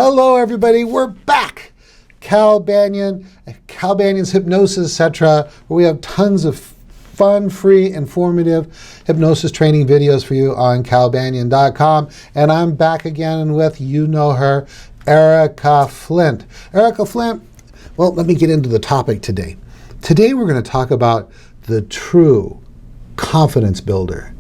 Hello, everybody. We're back. Cal Banyan, Cal Banyan's Hypnosis, etc., where we have tons of fun, free, informative hypnosis training videos for you on calbanyan.com. And I'm back again with, you know her, Erika Flint. Erika Flint, well, let me get into the topic today. Today we're going to talk about the true confidence builder.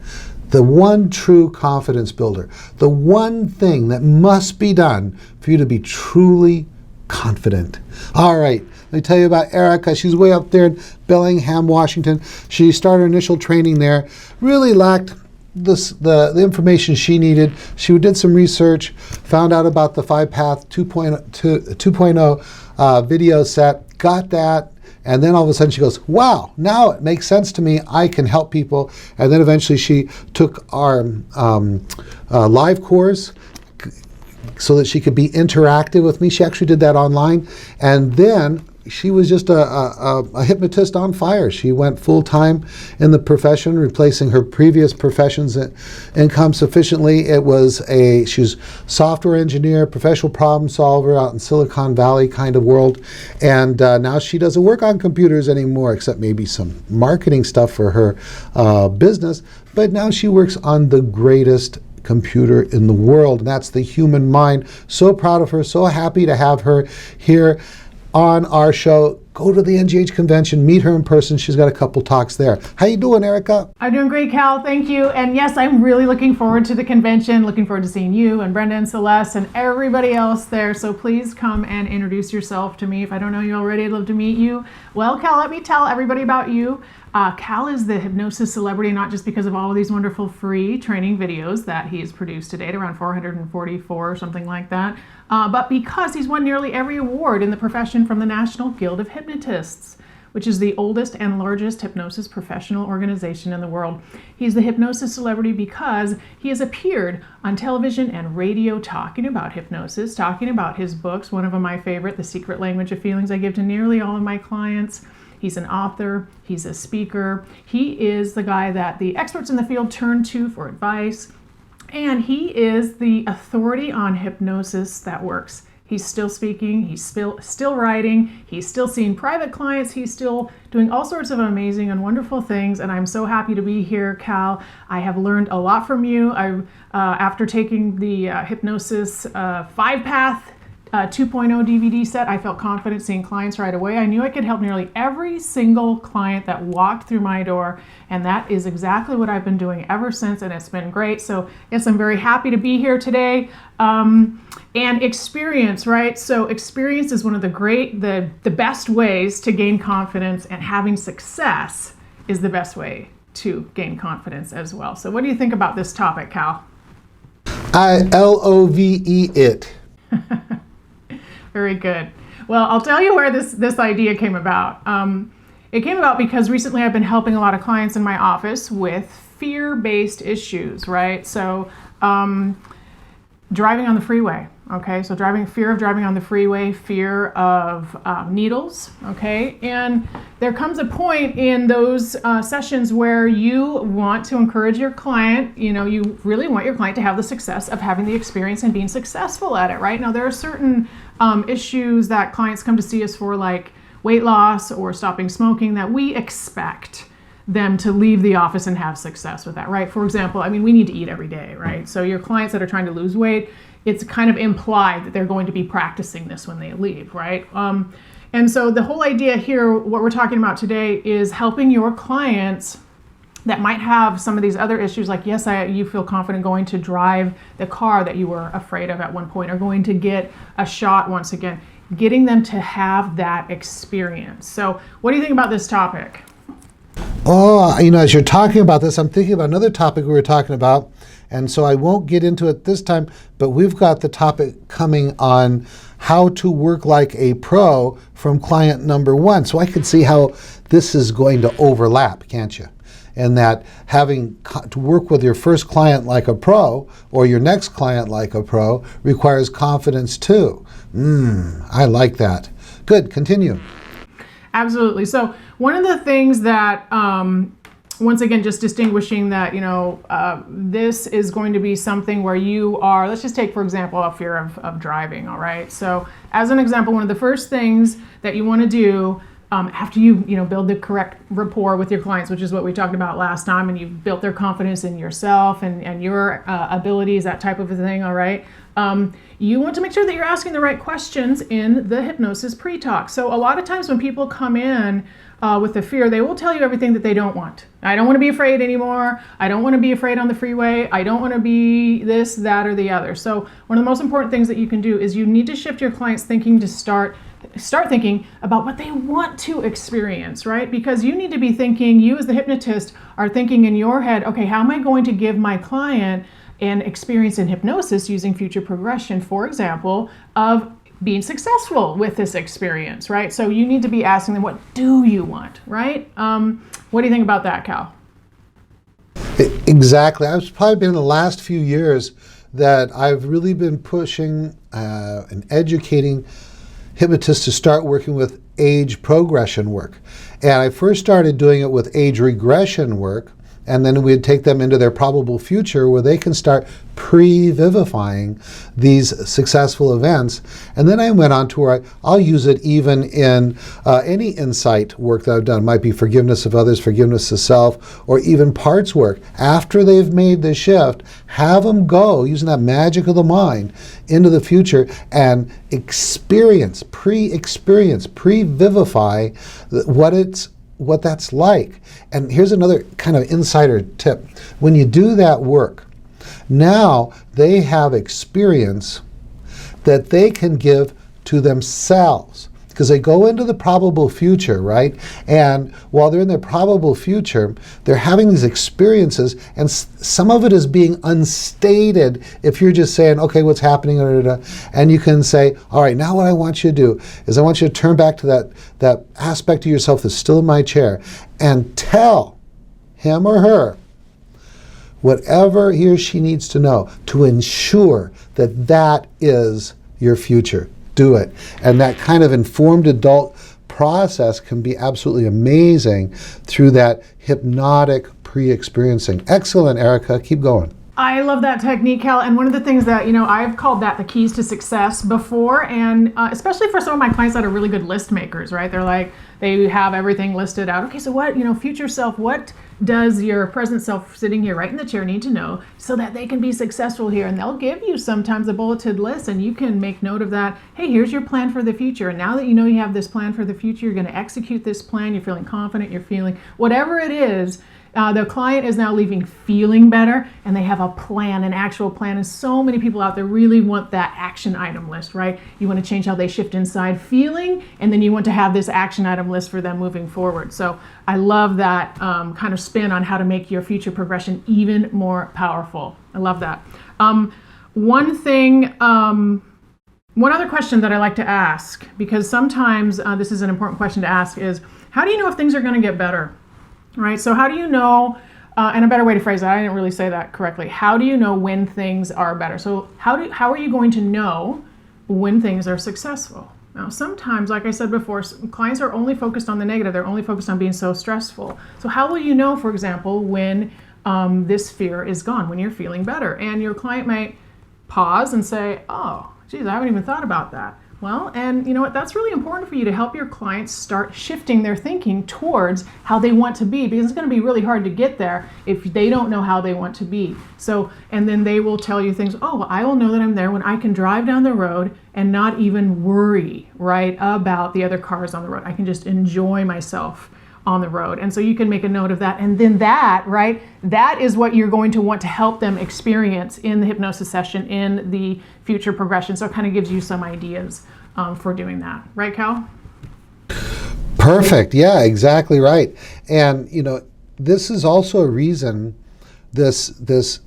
The one true confidence builder. The one thing that must be done for you to be truly confident. All right, let me tell you about Erika. She's way up there in Bellingham, Washington. She started her initial training there. Really lacked the information she needed. She did some research, found out about the 5-Path 2.0 video set, got that, and then all of a sudden she goes, wow, now it makes sense to me. I can help people. And then eventually she took our live course so that she could be interactive with me. She actually did that online. And then she was just a hypnotist on fire. She went full-time in the profession, replacing her previous profession's income sufficiently. She's software engineer, professional problem solver out in Silicon Valley kind of world. And now she doesn't work on computers anymore, except maybe some marketing stuff for her business. But now she works on the greatest computer in the world, and that's the human mind. So proud of her, so happy to have her here on our show. Go to the NGH Convention, meet her in person. She's got a couple talks there. How you doing, Erika? I'm doing great, Cal. Thank you. And yes, I'm really looking forward to the convention, looking forward to seeing you and Brenda and Celeste and everybody else there. So please come and introduce yourself to me. If I don't know you already, I'd love to meet you. Well, Cal, let me tell everybody about you. Cal is the hypnosis celebrity, not just because of all of these wonderful free training videos that he's produced to date, around 444 or something like that, but because he's won nearly every award in the profession from the National Guild of Hypnotists, which is the oldest and largest hypnosis professional organization in the world. He's the hypnosis celebrity because he has appeared on television and radio talking about hypnosis, talking about his books, one of them my favorite, The Secret Language of Feelings, I give to nearly all of my clients. He's an author, he's a speaker, he is the guy that the experts in the field turn to for advice, and he is the authority on hypnosis that works. He's still speaking, he's still writing, he's still seeing private clients, he's still doing all sorts of amazing and wonderful things, and I'm so happy to be here, Cal. I have learned a lot from you. After taking the Hypnosis 5-Path 2.0 DVD set, I felt confident seeing clients right away. I knew I could help nearly every single client that walked through my door, and that is exactly what I've been doing ever since, and it's been great. So yes, I'm very happy to be here today. And experience, right? So experience is one of the best ways to gain confidence, and having success is the best way to gain confidence as well. So what do you think about this topic, Cal? I love it. Very good. Well, I'll tell you where this idea came about. It came about because recently I've been helping a lot of clients in my office with fear-based issues, right? So driving on the freeway, okay? So fear of driving on the freeway, fear of needles, okay? And there comes a point in those sessions where you want to encourage your client, you really want your client to have the success of having the experience and being successful at it, right? Now, there are certain issues that clients come to see us for, like weight loss or stopping smoking, that we expect them to leave the office and have success with that, right? For example, we need to eat every day, right? So your clients that are trying to lose weight, it's kind of implied that they're going to be practicing this when they leave, right? And so the whole idea here, what we're talking about today, is helping your clients that might have some of these other issues, like, yes, you feel confident going to drive the car that you were afraid of at one point, or going to get a shot once again, getting them to have that experience. So what do you think about this topic? Oh, as you're talking about this, I'm thinking about another topic we were talking about, and so I won't get into it this time, but we've got the topic coming on how to work like a pro from client number 1. So I can see how this is going to overlap, can't you? And that having to work with your first client like a pro, or your next client like a pro, requires confidence too. I like that. Good, continue. Absolutely. So one of the things that once again, just distinguishing that, this is going to be something where you are, let's just take, for example, a fear of driving, all right? So as an example, one of the first things that you want to do after you build the correct rapport with your clients, which is what we talked about last time, and you've built their confidence in yourself and your abilities, that type of a thing, all right? You want to make sure that you're asking the right questions in the hypnosis pre-talk. So a lot of times when people come in with the fear, they will tell you everything that they don't want. I don't want to be afraid anymore. I don't want to be afraid on the freeway. I don't want to be this, that, or the other. So one of the most important things that you can do is you need to shift your clients' thinking to start thinking about what they want to experience, right? Because you need to be thinking, you as the hypnotist are thinking in your head, okay, how am I going to give my client an experience in hypnosis using future progression, for example, of being successful with this experience, right? So you need to be asking them, what do you want, right? What do you think about that, Cal? Exactly. I've probably been in the last few years that I've really been pushing and educating hypnotists to start working with age progression work. And I first started doing it with age regression work, and then we'd take them into their probable future where they can start pre-vivifying these successful events. And then I went on to where I'll use it even in any insight work that I've done. It might be forgiveness of others, forgiveness of self, or even parts work. After they've made the shift, have them go, using that magic of the mind, into the future and experience, pre-vivify what that's like. And here's another kind of insider tip. When you do that work, now they have experience that they can give to themselves, because they go into the probable future, right? And while they're in their probable future, they're having these experiences, and some of it is being unstated if you're just saying, okay, what's happening? And you can say, all right, now what I want you to do is I want you to turn back to that aspect of yourself that's still in my chair and tell him or her whatever he or she needs to know to ensure that that is your future. Do it. And that kind of informed adult process can be absolutely amazing through that hypnotic pre-experiencing. Excellent, Erika. Keep going. I love that technique, Cal. And one of the things that, I've called that the keys to success before, and especially for some of my clients that are really good list makers, right? They're like, they have everything listed out. Okay, so what, future self, what does your present self sitting here right in the chair need to know so that they can be successful here? And they'll give you sometimes a bulleted list, and you can make note of that. Hey, here's your plan for the future. And now that you have this plan for the future, you're going to execute this plan. You're feeling confident. You're feeling whatever it is. The client is now leaving feeling better, and they have a plan, an actual plan. And so many people out there really want that action item list, right? You want to change how they shift inside feeling, and then you want to have this action item list for them moving forward. So I love that kind of spin on how to make your future progression even more powerful. I love that. One other question that I like to ask, because sometimes this is an important question to ask, is how do you know if things are going to get better? Right, so how do you know, and a better way to phrase that, I didn't really say that correctly. How do you know when things are better? So how are you going to know when things are successful? Now, sometimes, like I said before, clients are only focused on the negative. They're only focused on being so stressful. So how will you know, for example, when this fear is gone, when you're feeling better? And your client might pause and say, oh, geez, I haven't even thought about that. Well, and you know what, that's really important for you to help your clients start shifting their thinking towards how they want to be, because it's going to be really hard to get there if they don't know how they want to be. So, and then they will tell you things, oh, well, I will know that I'm there when I can drive down the road and not even worry, right, about the other cars on the road. I can just enjoy myself on the road. And so you can make a note of that. And then that, right, that is what you're going to want to help them experience in the hypnosis session, in the future progression. So it kind of gives you some ideas for doing that. Right, Cal? Perfect. Yeah, exactly right. And, this is also a reason this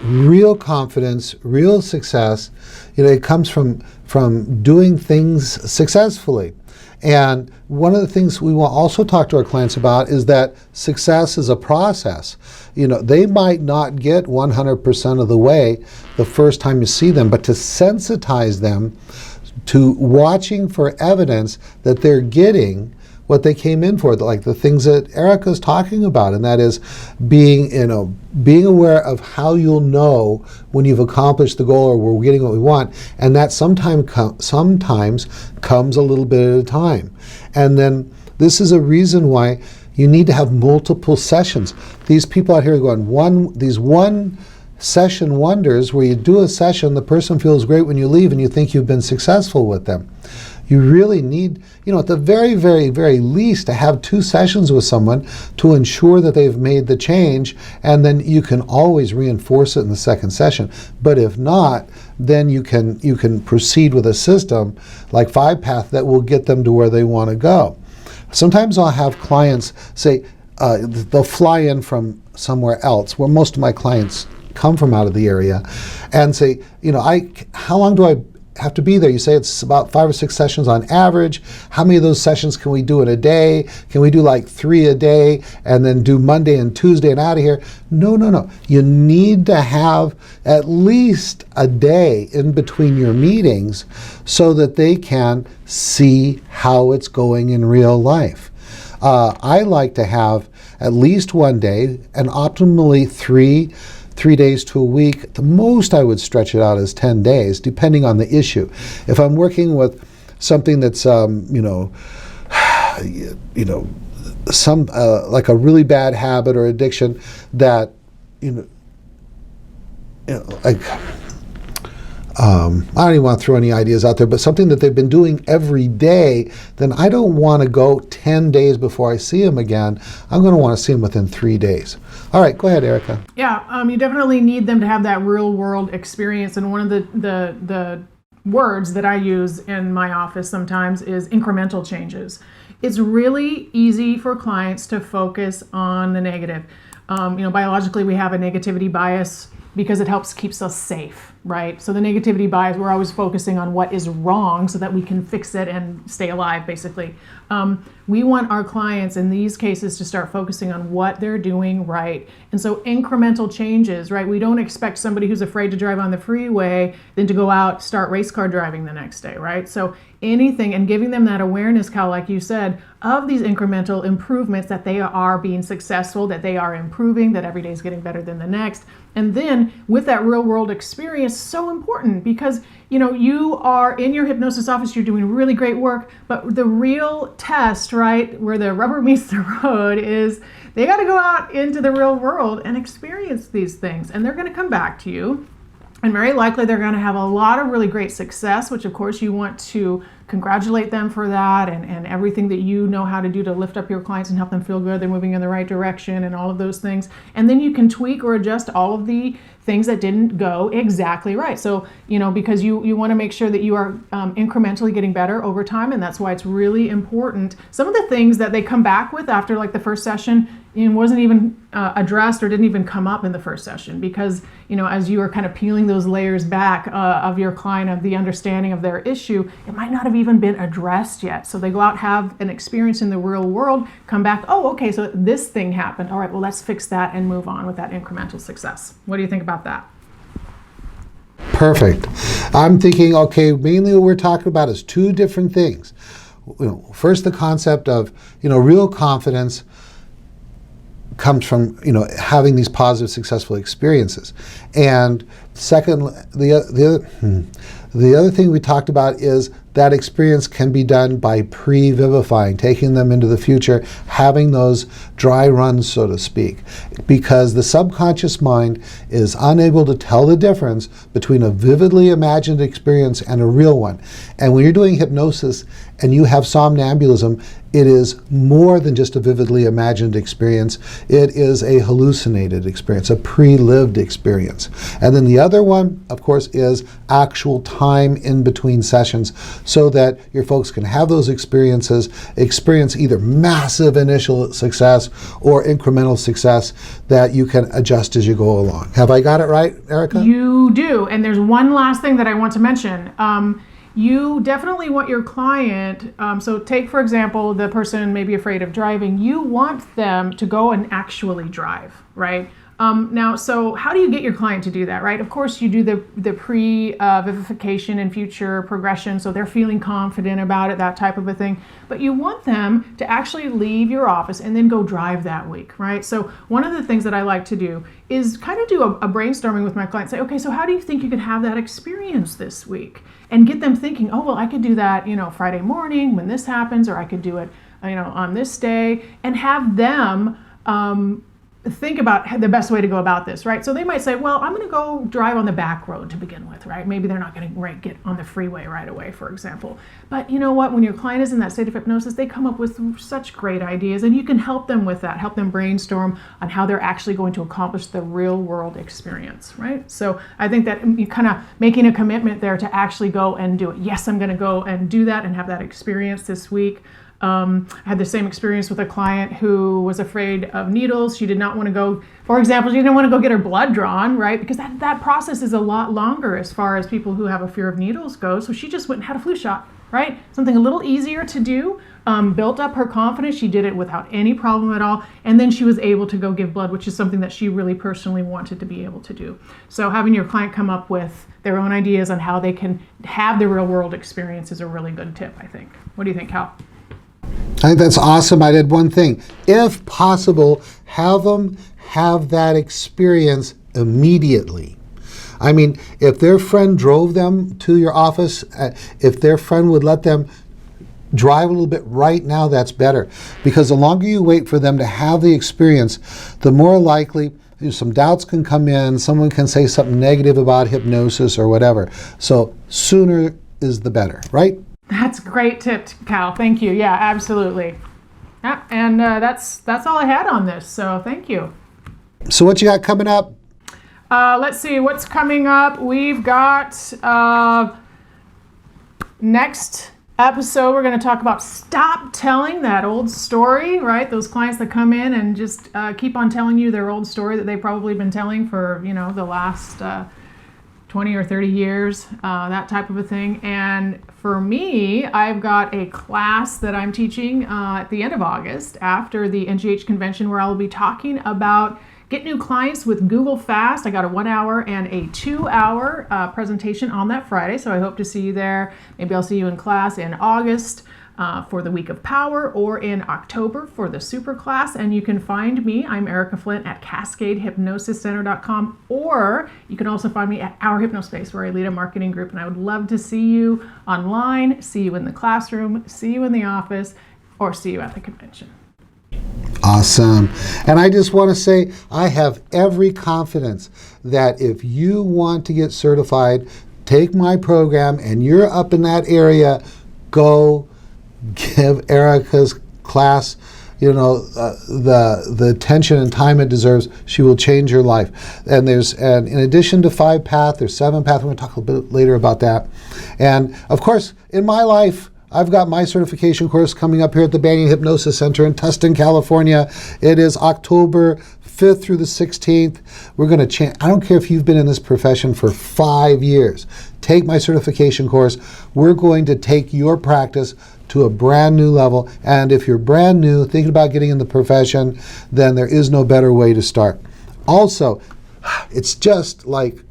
real confidence, real success, it comes from doing things successfully. And one of the things we will also talk to our clients about is that success is a process. They might not get 100% of the way the first time you see them, but to sensitize them to watching for evidence that they're getting what they came in for, like the things that Erika's talking about, and that is being aware of how you'll know when you've accomplished the goal or we're getting what we want, and that sometimes comes a little bit at a time. And then this is a reason why you need to have multiple sessions. These people out here are going these one session wonders where you do a session, the person feels great when you leave and you think you've been successful with them. You really need, at the very, very, very least, to have 2 sessions with someone to ensure that they've made the change, and then you can always reinforce it in the second session. But if not, then you can proceed with a system like 5-Path that will get them to where they want to go. Sometimes I'll have clients say, they'll fly in from somewhere else, where most of my clients come from out of the area, and say, how long do I have to be there? You say it's about 5 or 6 sessions on average. How many of those sessions can we do in a day? Can we do like 3 a day and then do Monday and Tuesday and out of here? No. You need to have at least a day in between your meetings so that they can see how it's going in real life. I like to have at least 1 day, and optimally 3 days to a week. The most I would stretch it out is 10 days, depending on the issue. If I'm working with something that's, some like a really bad habit or addiction that, like, I don't even want to throw any ideas out there, but something that they've been doing every day, then I don't want to go 10 days before I see them again. I'm going to want to see them within 3 days. All right, go ahead, Erika. Yeah, you definitely need them to have that real world experience. And one of the words that I use in my office sometimes is incremental changes. It's really easy for clients to focus on the negative. Biologically, we have a negativity bias because it keeps us safe, right? So the negativity bias, we're always focusing on what is wrong so that we can fix it and stay alive, basically. We want our clients in these cases to start focusing on what they're doing right. And so incremental changes, right? We don't expect somebody who's afraid to drive on the freeway then to go out, start race car driving the next day, right? So anything, and giving them that awareness, Cal, like you said, of these incremental improvements, that they are being successful, that they are improving, that every day is getting better than the next. And then with that real world experience, so important, because you are in your hypnosis office, you're doing really great work, but the real test, right, where the rubber meets the road, is they got to go out into the real world and experience these things, and they're going to come back to you. And very likely they're going to have a lot of really great success, which of course you want to congratulate them for that, and everything that you know how to do to lift up your clients and help them feel good, they're moving in the right direction and all of those things. And then you can tweak or adjust all of the things that didn't go exactly right. So, because you want to make sure that you are incrementally getting better over time, and that's why it's really important. Some of the things that they come back with after like the first session wasn't even addressed or didn't even come up in the first session, because as you are kind of peeling those layers back of your client, of the understanding of their issue, it might not have even been addressed yet. So they go out, have an experience in the real world, come back, oh, okay, so this thing happened. All right, well, let's fix that and move on with that incremental success. What do you think about that? Perfect. I'm thinking, okay, mainly what we're talking about is 2 different things. First, the concept of, real confidence comes from having these positive, successful experiences. And second, the other thing we talked about is that experience can be done by pre-vivifying, taking them into the future, having those dry runs, so to speak, because the subconscious mind is unable to tell the difference between a vividly imagined experience and a real one. And when you're doing hypnosis and you have somnambulism, it is more than just a vividly imagined experience. It is a hallucinated experience, a pre-lived experience. And then the other one, of course, is actual time in between sessions, so that your folks can have those experience either massive initial success or incremental success that you can adjust as you go along. Have I got it right, Erika? You do. And there's one last thing that I want to mention. You definitely want your client, so take, for example, the person may be afraid of driving. You want them to go and actually drive, right? Now, so how do you get your client to do that, right? Of course, you do the pre-vivification and future progression, so they're feeling confident about it, that type of a thing. But you want them to actually leave your office and then go drive that week, right? So one of the things that I like to do is kind of do a brainstorming with my clients. Say, okay, so how do you think you could have that experience this week? And get them thinking, oh, well, I could do that, Friday morning when this happens, or I could do it, on this day, and have them think about the best way to go about this, right? So they might say, well, I'm going to go drive on the back road to begin with, right? Maybe they're not going to get on the freeway right away, for example. But you know what? When your client is in that state of hypnosis, they come up with such great ideas, and you can help them with that, help them brainstorm on how they're actually going to accomplish the real world experience, right? So I think that you kind of making a commitment there to actually go and do it. Yes, I'm going to go and do that and have that experience this week. I had the same experience with a client who was afraid of needles. She did not want to go, for example, she didn't want to go get her blood drawn, right? Because that process is a lot longer as far as people who have a fear of needles go. So she just went and had a flu shot, right? Something a little easier to do, built up her confidence. She did it without any problem at all. And then she was able to go give blood, which is something that she really personally wanted to be able to do. So having your client come up with their own ideas on how they can have the real world experience is a really good tip, I think. What do you think, Hal? I think that's awesome. I did one thing. If possible, have them have that experience immediately. I mean, if their friend drove them to your office, if their friend would let them drive a little bit right now, that's better. Because the longer you wait for them to have the experience, the more likely some doubts can come in, someone can say something negative about hypnosis or whatever. So sooner is the better, right? That's a great tip, Cal. Thank you. Yeah, absolutely. Yeah, and that's all I had on this, so thank you. So what you got coming up? Let's see, what's coming up? We've got next episode, we're going to talk about stop telling that old story, right? Those clients that come in and just keep on telling you their old story that they've probably been telling for, the last 20 or 30 years, that type of a thing. And for me, I've got a class that I'm teaching at the end of August after the NGH Convention, where I'll be talking about get new clients with Google Fast. I got a 1 hour and a 2 hour presentation on that Friday. So I hope to see you there. Maybe I'll see you in class in August for the Week of Power, or in October for the Super Class. And you can find me, I'm Erika Flint, at CascadeHypnosisCenter.com, or you can also find me at Our Hypnospace, where I lead a marketing group. And I would love to see you online, see you in the classroom, see you in the office, or see you at the convention. Awesome. And I just want to say, I have every confidence that if you want to get certified, take my program, and you're up in that area, go give Erika's class, the attention and time it deserves. She will change your life. And in addition to 5-path, there's 7-path. We're going to talk a little bit later about that. And of course, in my life, I've got my certification course coming up here at the Banyan Hypnosis Center in Tustin, California. It is October 5th through the 16th. We're going to change. I don't care if you've been in this profession for 5 years. Take my certification course. We're going to take your practice to a brand new level. And if you're brand new, thinking about getting in the profession, then there is no better way to start. Also, it's just like,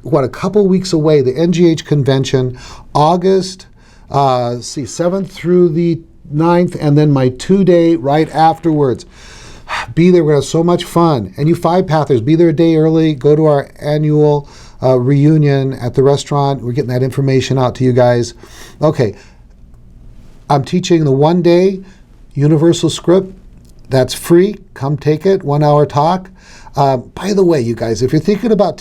a couple weeks away, the NGH Convention, August 7th through the 9th, and then my 2-day right afterwards. Be there. We're going to have so much fun. And you 5-pathers, be there a day early. Go to our annual reunion at the restaurant. We're getting that information out to you guys. Okay. I'm teaching the 1-day universal script. That's free. Come take it. 1 hour talk. By the way, you guys, if you're thinking about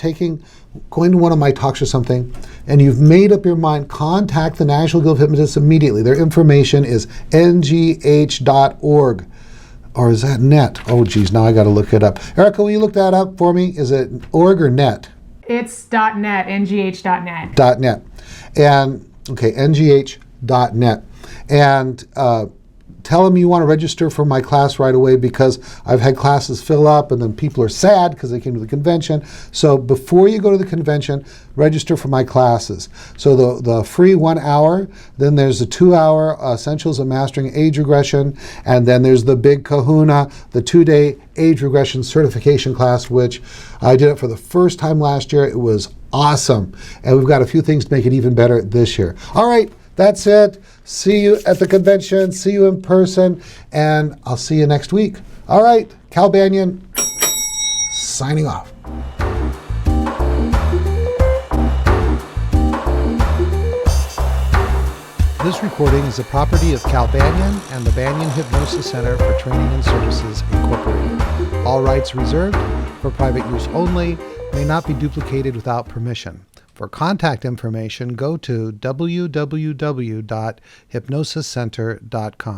going to one of my talks or something, and you've made up your mind, contact the National Guild of Hypnotists immediately. Their information is ngh.org. Or is that net? Oh, geez, now I got to look it up. Erika, will you look that up for me? Is it org or net? It's .net, ngh.net. .net. And, okay, ngh.net. And tell them you want to register for my class right away, because I've had classes fill up and then people are sad because they came to the convention. So before you go to the convention, register for my classes. So the free 1 hour, then there's the 2 hour Essentials of Mastering Age Regression, and then there's the big kahuna, the 2-day Age Regression Certification class, which I did it for the first time last year. It was awesome. And we've got a few things to make it even better this year. All right, that's it. See you at the convention, see you in person, and I'll see you next week. All right, Cal Banyan, signing off. This recording is the property of Cal Banyan and the Banyan Hypnosis Center for Training and Services, Incorporated. All rights reserved, for private use only, may not be duplicated without permission. For contact information, go to www.hypnosiscenter.com.